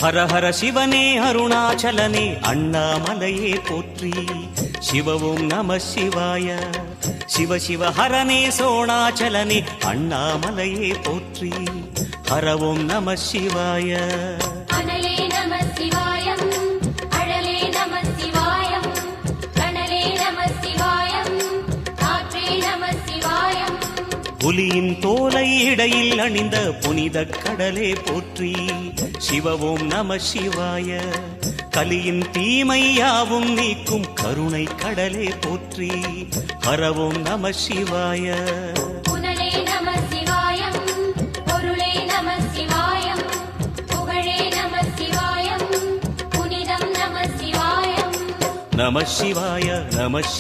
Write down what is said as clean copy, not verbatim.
ஹர ஹர சிவனே அருணாச்சலனே அண்ணாமலையே போற்றி. சிவவும் நம சிவாய. சிவ சிவ ஹரனே சோணாச்சலனே அண்ணாமலையே போற்றி. ஹரவும் நம சிவாய. அனலே நம சிவாயம், அழலே நம சிவாயம், கனலே நம சிவாயம், காற்றே நம சிவாயம். புலியின் தோலை இடையில் அணிந்த புனித கடலே போற்றி. சிவவும் நம சிவாய. கலியின் தீமை யாவும் நீக்கும் கருணை கடலே போற்றி. ஹரவும் நம சிவாய. புனலே நம சிவாயம், பொருளே நம சிவாயம், புகழே நம சிவாயம், புனிதம் நம சிவாயம். நம சிவாய நம